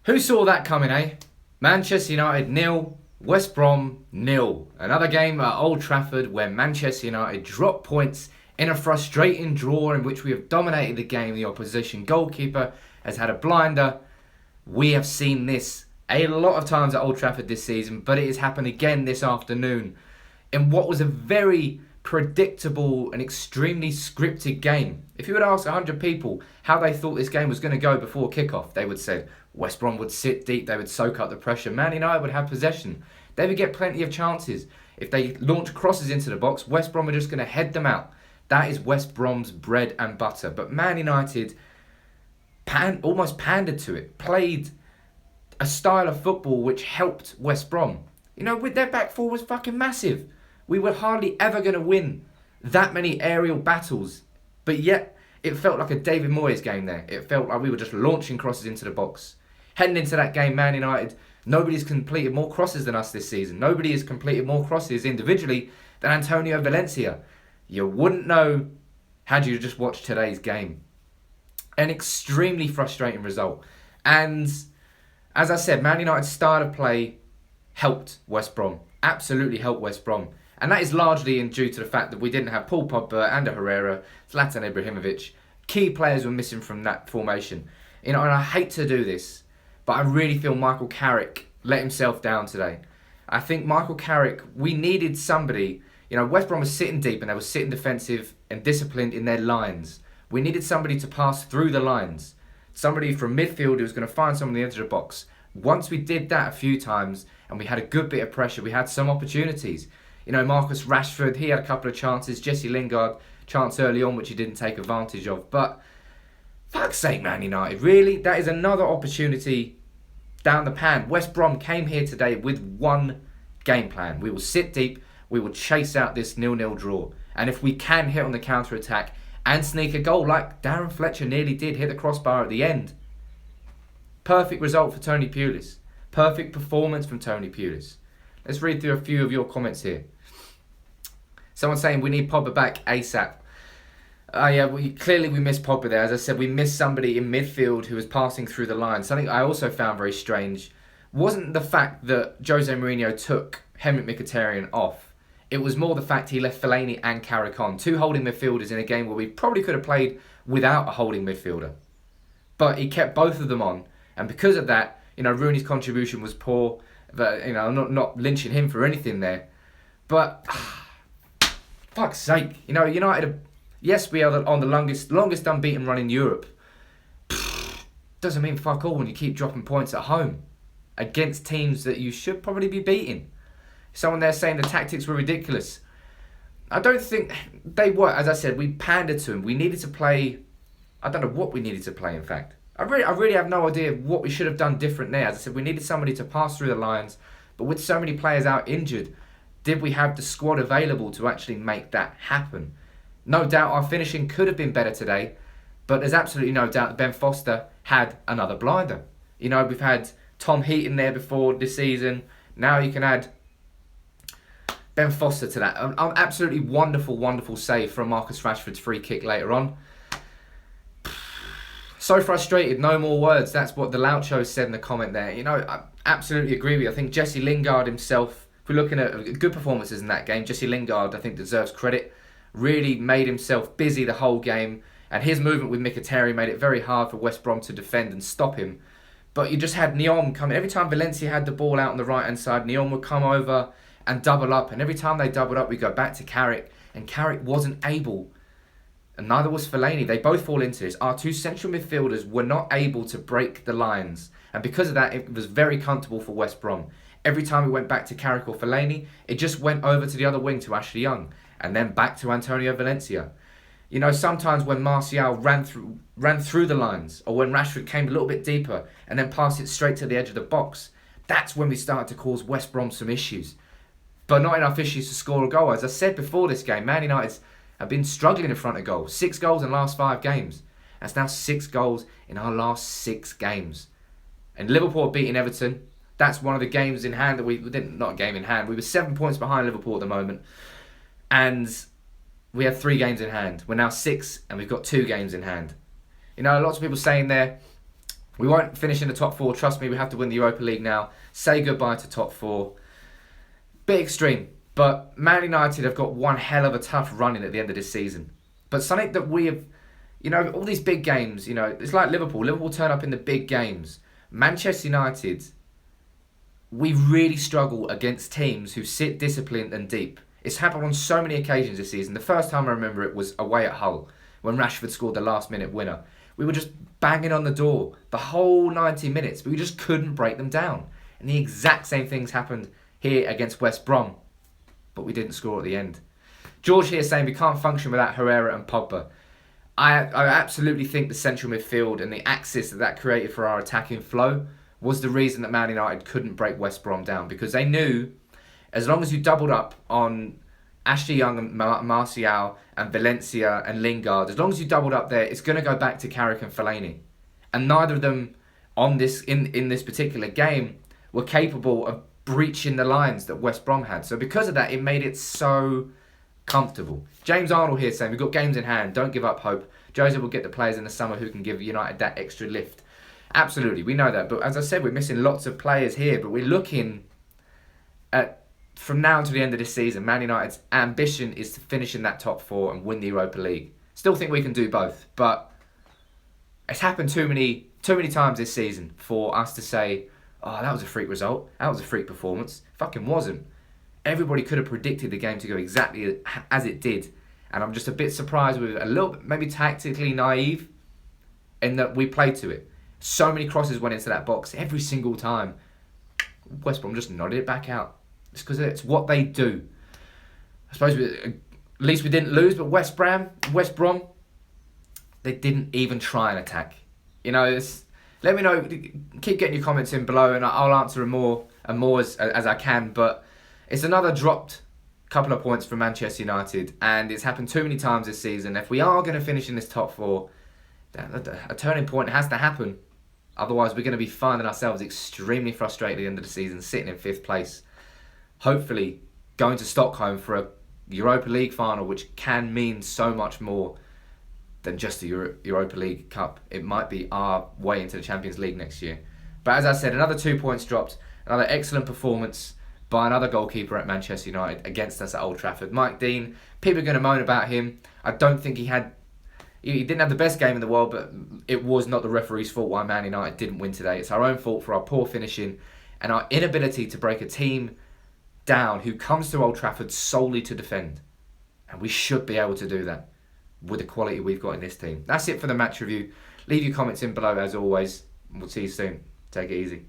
Who saw that coming, eh? Manchester United 0, West Brom 0. Another game at Old Trafford where Manchester United dropped points in a frustrating draw in which we have dominated the game. The opposition goalkeeper has had a blinder. We have seen this a lot of times at Old Trafford this season, but it has happened again this afternoon in what was a very predictable and extremely scripted game. If you would ask 100 people how they thought this game was going to go before kickoff, they would say West Brom would sit deep, they would soak up the pressure. Man United would have possession. They would get plenty of chances. If they launch crosses into the box, West Brom are just going to head them out. That is West Brom's bread and butter. But Man United almost pandered to it, played a style of football which helped West Brom. You know, with their back four was fucking massive. We were hardly ever going to win that many aerial battles. But yet, it felt like a David Moyes game there. It felt like we were just launching crosses into the box. Heading into that game, Man United, nobody's completed more crosses than us this season. Nobody has completed more crosses individually than Antonio Valencia. You wouldn't know had you just watched today's game. An extremely frustrating result. And as I said, Man United's style of play helped West Brom. Absolutely helped West Brom. And that is largely due to the fact that we didn't have Paul Pogba, Ander Herrera, Zlatan Ibrahimovic. Key players were missing from that formation. You know, and I hate to do this, but I really feel Michael Carrick let himself down today. I think Michael Carrick, we needed somebody. You know, West Brom was sitting deep and they were sitting defensive and disciplined in their lines. We needed somebody to pass through the lines. Somebody from midfield who was going to find someone on the edge of the box. Once we did that a few times and we had a good bit of pressure, we had some opportunities. You know, Marcus Rashford, he had a couple of chances. Jesse Lingard, chance early on, which he didn't take advantage of. But, fuck's sake, Man United, really? That is another opportunity down the pan. West Brom came here today with one game plan. We will sit deep. We will chase out this 0-0 draw. And if we can hit on the counter-attack and sneak a goal like Darren Fletcher nearly did, hit the crossbar at the end. Perfect result for Tony Pulis. Perfect performance from Tony Pulis. Let's read through a few of your comments here. Someone saying we need Pogba back ASAP. Clearly we missed Pogba there. As I said, we missed somebody in midfield who was passing through the line. Something I also found very strange wasn't the fact that Jose Mourinho took Henrik Mkhitaryan off. It was more the fact he left Fellaini and Carrick on. Two holding midfielders in a game where we probably could have played without a holding midfielder. But he kept both of them on. And because of that, you know, Rooney's contribution was poor. But, you know, I'm not lynching him for anything there. But, fuck's sake. You know, United, yes, we are on the longest unbeaten run in Europe. Doesn't mean fuck all when you keep dropping points at home against teams that you should probably be beating. Someone there saying the tactics were ridiculous. I don't think they were. As I said, we pandered to them. We needed to play. I don't know what we needed to play, in fact. I really have no idea what we should have done different there. As I said, we needed somebody to pass through the lines. But with so many players out injured, did we have the squad available to actually make that happen? No doubt our finishing could have been better today. But there's absolutely no doubt that Ben Foster had another blinder. You know, we've had Tom Heaton there before this season. Now you can add Ben Foster to that. An absolutely wonderful, wonderful save from Marcus Rashford's free kick later on. So frustrated, no more words. That's what the Laucho said in the comment there. You know, I absolutely agree with you. I think Jesse Lingard himself, if we're looking at good performances in that game, Jesse Lingard, I think, deserves credit. Really made himself busy the whole game. And his movement with Mkhitaryan made it very hard for West Brom to defend and stop him. But you just had Neon coming. Every time Valencia had the ball out on the right-hand side, Neon would come over and double up. And every time they doubled up, we go back to Carrick. And Carrick wasn't able. And neither was Fellaini. They both fall into this. Our two central midfielders were not able to break the lines. And because of that, it was very comfortable for West Brom. Every time we went back to Carrick or Fellaini, it just went over to the other wing to Ashley Young. And then back to Antonio Valencia. You know, sometimes when Martial ran through the lines, or when Rashford came a little bit deeper and then passed it straight to the edge of the box, that's when we started to cause West Brom some issues. But not enough issues to score a goal. As I said before this game, Man United have been struggling in front of goal. 6 goals in the last 5 games. That's now 6 goals in our last 6 games. And Liverpool have beaten Everton. That's one of the games in hand that we didn't, not a game in hand. We were 7 points behind Liverpool at the moment. And we have 3 games in hand. We're now 6 and we've got 2 games in hand. You know, lots of people saying there, We won't finish in the top 4. Trust me, we have to win the Europa League now. Say goodbye to top 4. Bit extreme, but Man United have got one hell of a tough run in at the end of this season. But something that we have, all these big games, it's like Liverpool. Liverpool turn up in the big games. Manchester United, we really struggle against teams who sit disciplined and deep. It's happened on so many occasions this season. The first time I remember it was away at Hull, when Rashford scored the last minute winner. We were just banging on the door the whole 90 minutes, but we just couldn't break them down. And the exact same things happened here against West Brom, but we didn't score at the end. George here saying we can't function without Herrera and Pogba. I absolutely think the central midfield and the axis that created for our attacking flow was the reason that Man United couldn't break West Brom down, because they knew as long as you doubled up on Ashley Young and Martial and Valencia and Lingard, as long as you doubled up there, it's going to go back to Carrick and Fellaini. And neither of them on this in this particular game were capable of breaching the lines that West Brom had. So because of that, it made it so comfortable. James Arnold here saying, we've got games in hand, don't give up hope. Jose will get the players in the summer who can give United that extra lift. Absolutely, we know that. But as I said, we're missing lots of players here. But we're looking at, from now until the end of this season, Man United's ambition is to finish in that top 4 and win the Europa League. Still think we can do both. But it's happened too many times this season for us to say, oh, that was a freak result. That was a freak performance. Fucking wasn't. Everybody could have predicted the game to go exactly as it did. And I'm just a bit surprised with a little bit, maybe tactically naive, in that we played to it. So many crosses went into that box every single time. West Brom just nodded it back out. It's because it's what they do. I suppose at least we didn't lose, but West Brom, they didn't even try and attack. Let me know. Keep getting your comments in below, and I'll answer more as I can. But it's another dropped couple of points from Manchester United, and it's happened too many times this season. If we are going to finish in this top 4, a turning point has to happen. Otherwise, we're going to be finding ourselves extremely frustrated at the end of the season, sitting in 5th place. Hopefully, going to Stockholm for a Europa League final, which can mean so much more than just the Europa League Cup. It might be our way into the Champions League next year. But as I said, another 2 points dropped. Another excellent performance by another goalkeeper at Manchester United against us at Old Trafford. Mike Dean, people are going to moan about him. I don't think he didn't have the best game in the world, but it was not the referee's fault why Man United didn't win today. It's our own fault for our poor finishing and our inability to break a team down who comes to Old Trafford solely to defend. And we should be able to do that with the quality we've got in this team. That's it for the match review. Leave your comments in below as always. We'll see you soon. Take it easy.